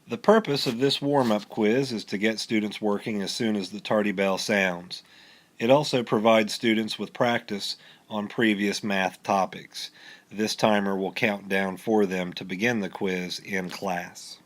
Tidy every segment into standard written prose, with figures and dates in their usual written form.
The purpose of this warm-up quiz is to get students working as soon as the tardy bell sounds. It also provides students with practice on previous math topics. This timer will count down for them to begin the quiz in class.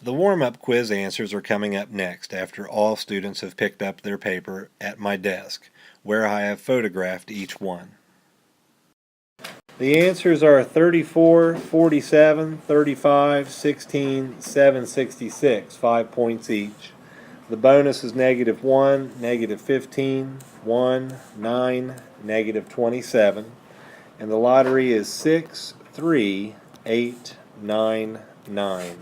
The warm-up quiz answers are coming up next after all students have picked up their paper at my desk, where I have photographed each one. The answers are 34, 47, 35, 16, 766, 5 points each. The bonus is -1, -15, 1, 9, -27, and the lottery is 6, 3, 8, 9, 9.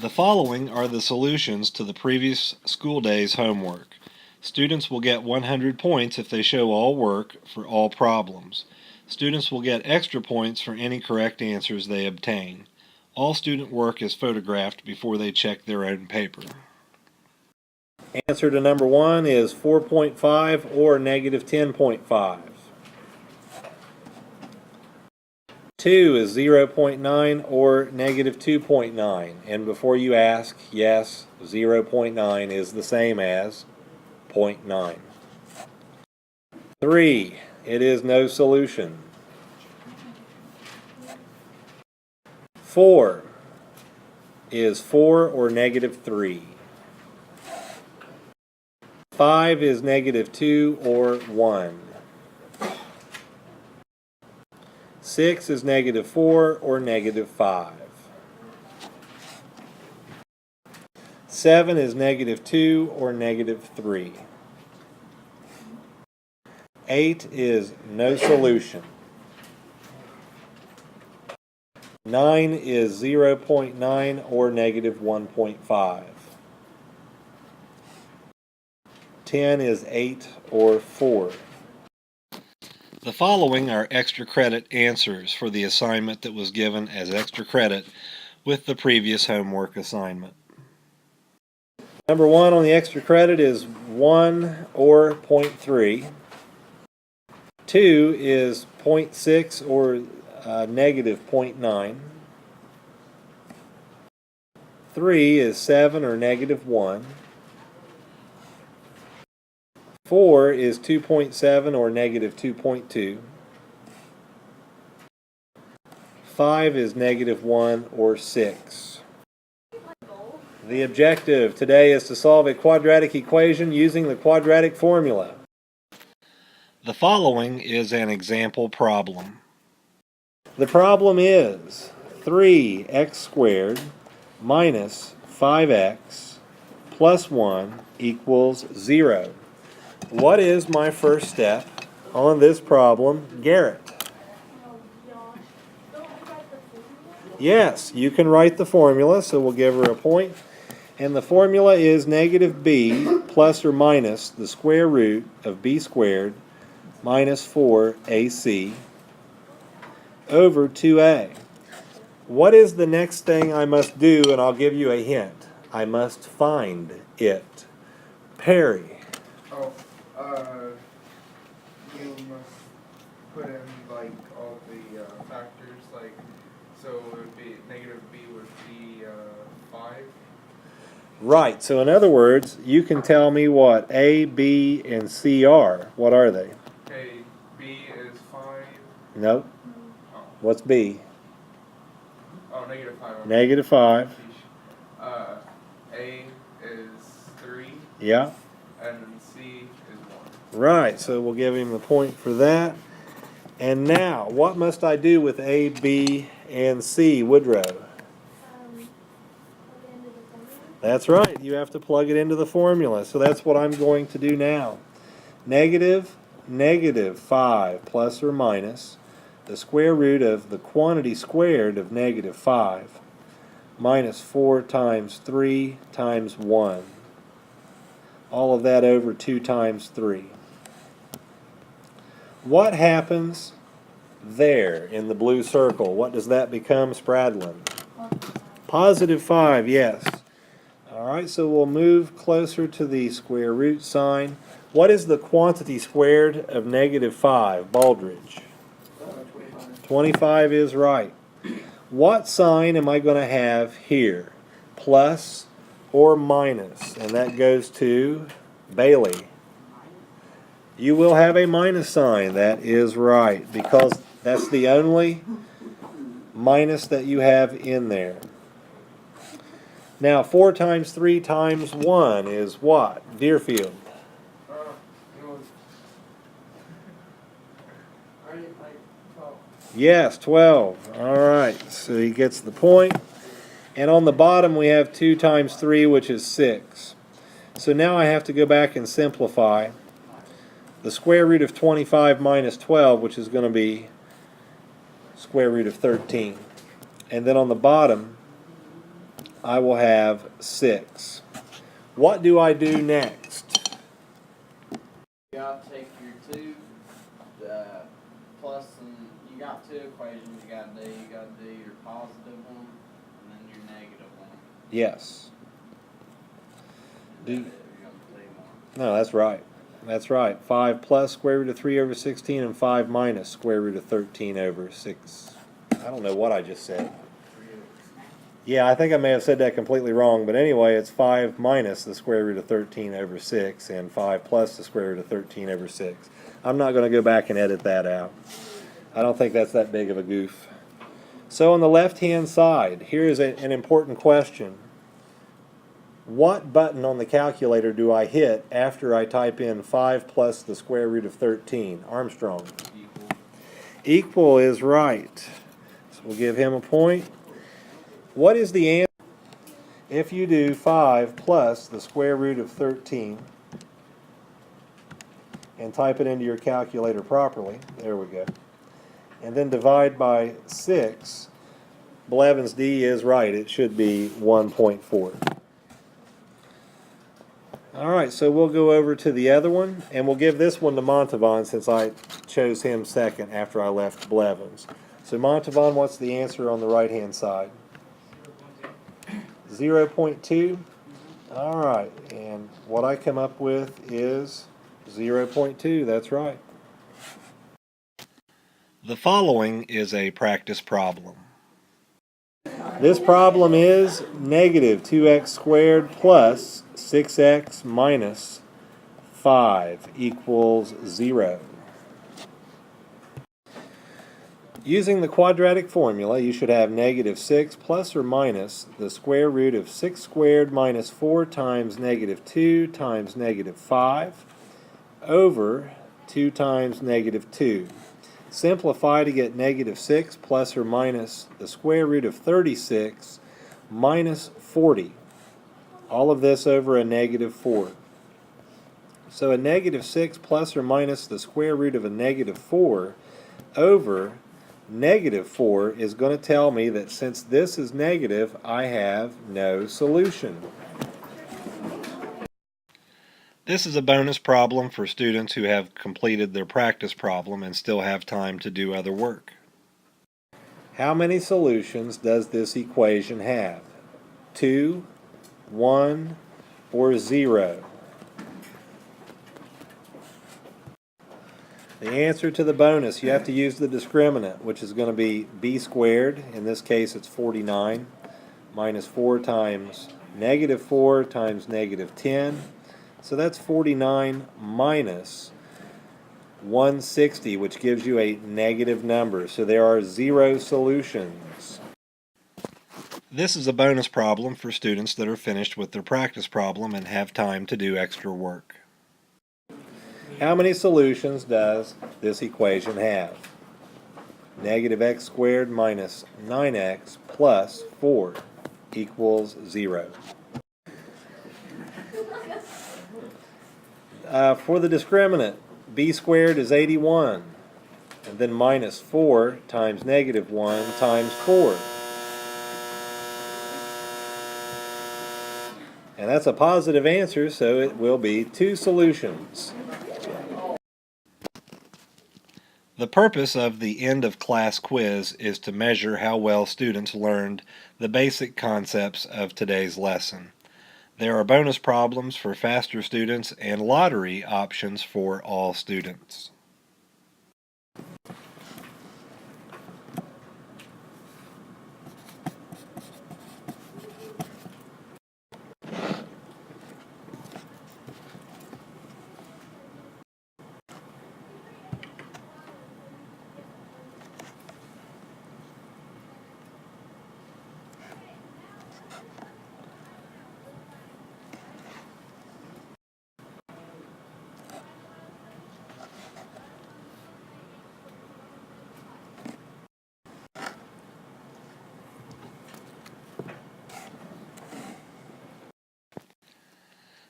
The following are the solutions to the previous school day's homework. Students will get 100 points if they show all work for all problems. Students will get extra points for any correct answers they obtain. All student work is photographed before they check their own paper. Answer to number 1 is 4.5 or -10.5. 2 is 0.9 or -2.9. And before you ask, yes, 0.9 is the same as 0.9. 3, it is no solution. 4 is 4 or -3. 5 is -2 or 1. 6 is -4 or -5. 7 is -2 or -3. 8 is no solution. 9 is 0.9 or -1.5. 10 is 8 or 4. The following are extra credit answers for the assignment that was given as extra credit with the previous homework assignment. Number 1 on the extra credit is 1 or 0.3. 2 is 0.6 or -0.9. 3 is 7 or -1. 4 is 2.7 or -2.2. 5 is -1 or 6. The objective today is to solve a quadratic equation using the quadratic formula. The following is an example problem. The problem is 3x squared minus 5x plus 1 equals 0. What is my first step on this problem, Garrett? Yes, you can write the formula, so we'll give her a point. And the formula is -b plus or minus the square root of b squared minus 4ac over 2a. What is the next thing I must do? And I'll give you a hint. I must find it. Perry. You must put in like all the factors, like, so it would be -b would be 5. Right, so in other words, you can tell me what A, B, and C are. What are they? Okay, b is 5. Nope. Oh, What's B? oh -5. -5. A is 3. Yeah. And then C is 1. Right, so we'll give him the point for that. And now, what must I do with A, B, and C, Woodrow? That's right, you have to plug it into the formula. So that's what I'm going to do now. -5 plus or minus the square root of the quantity squared of negative 5 minus 4 times 3 times 1. All of that over 2 times 3. What happens there in the blue circle? What does that become, Spradlin? Positive 5, yes. Alright, so we'll move closer to the square root sign. What is the quantity squared of negative 5, Baldridge? 25 is right. What sign am I going to have here? Plus or minus? And that goes to Bailey. You will have a minus sign. That is right, because that's the only minus that you have in there. Now, 4 times 3 times 1 is what? Deerfield. Yes, 12. All right, so he gets the point. And on the bottom we have 2 times 3, which is 6. So now I have to go back and simplify. The square root of 25 minus 12, which is going to be square root of 13. And then on the bottom, I will have 6. What do I do next? You got to take your 2 plus, and you got 2 equations you got to do. You got to do your positive one and then your negative one. Yes. No, that's right. That's right. 5 plus square root of 3 over 16 and 5 minus square root of 13 over 6. I don't know what I just said. Yeah, I think I may have said that completely wrong, but anyway, it's 5 minus the square root of 13 over 6 and 5 plus the square root of 13 over 6. I'm not going to go back and edit that out. I don't think that's that big of a goof. So on the left-hand side, here is an important question. What button on the calculator do I hit after I type in 5 plus the square root of 13? Armstrong. Equal is right. So we'll give him a point. What is the answer if you do 5 plus the square root of 13 and type it into your calculator properly? There we go. And then divide by 6. Blevins D is right. It should be 1.4. Alright, so we'll go over to the other one, and we'll give this one to Montavon since I chose him second after I left Blevins. So Montavon, what's the answer on the right-hand side? 0.2. Alright, and what I come up with is 0.2. That's right. The following is a practice problem. This problem is negative 2x squared plus 6x minus 5 equals 0. Using the quadratic formula, you should have negative 6 plus or minus the square root of 6 squared minus 4 times negative 2 times negative 5 over 2 times negative 2. Simplify to get negative 6 plus or minus the square root of 36 minus 40. All of this over a negative 4. So a negative 6 plus or minus the square root of a negative 4 over negative 4 is going to tell me that since this is negative, I have no solution. This is a bonus problem for students who have completed their practice problem and still have time to do other work. How many solutions does this equation have? 2, 1, or 0? The answer to the bonus, you have to use the discriminant, which is going to be b squared. In this case, it's 49 minus 4 times negative 4 times negative 10. So that's 49 minus 160, which gives you a negative number. So there are 0 solutions. This is a bonus problem for students that are finished with their practice problem and have time to do extra work. How many solutions does this equation have? Negative x squared minus 9x plus 4 equals 0. For the discriminant, b squared is 81. and then minus 4 times negative 1 times 4. And that's a positive answer, so it will be 2 solutions. The purpose of the end of class quiz is to measure how well students learned the basic concepts of today's lesson. There are bonus problems for faster students and lottery options for all students.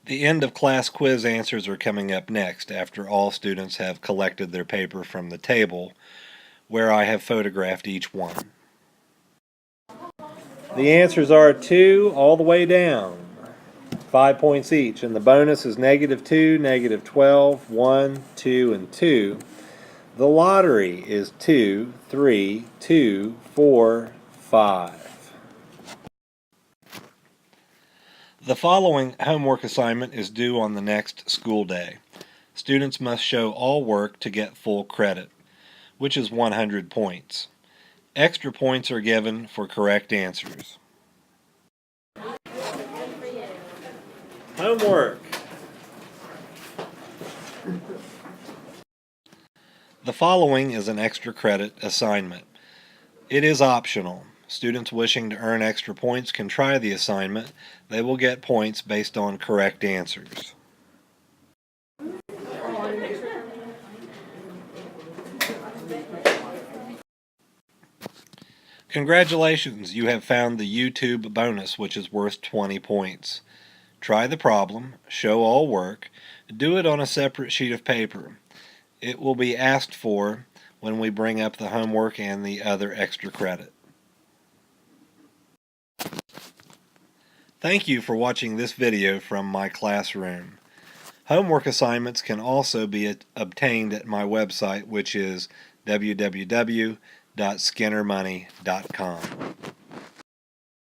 The end of class quiz answers are coming up next after all students have collected their paper from the table where I have photographed each one. The answers are 2 all the way down, 5 points each, and the bonus is -2, -12, 1, 2, and 2. The lottery is 2, 3, 2, 4, 5. The following homework assignment is due on the next school day. Students must show all work to get full credit, which is 100 points. Extra points are given for correct answers. Homework. The following is an extra credit assignment. It is optional. Students wishing to earn extra points can try the assignment. They will get points based on correct answers. Congratulations, you have found the YouTube bonus, which is worth 20 points. Try the problem, show all work, do it on a separate sheet of paper. It will be asked for when we bring up the homework and the other extra credit. Thank you for watching this video from my classroom. Homework assignments can also be obtained at my website, which is www.skinnermoney.com.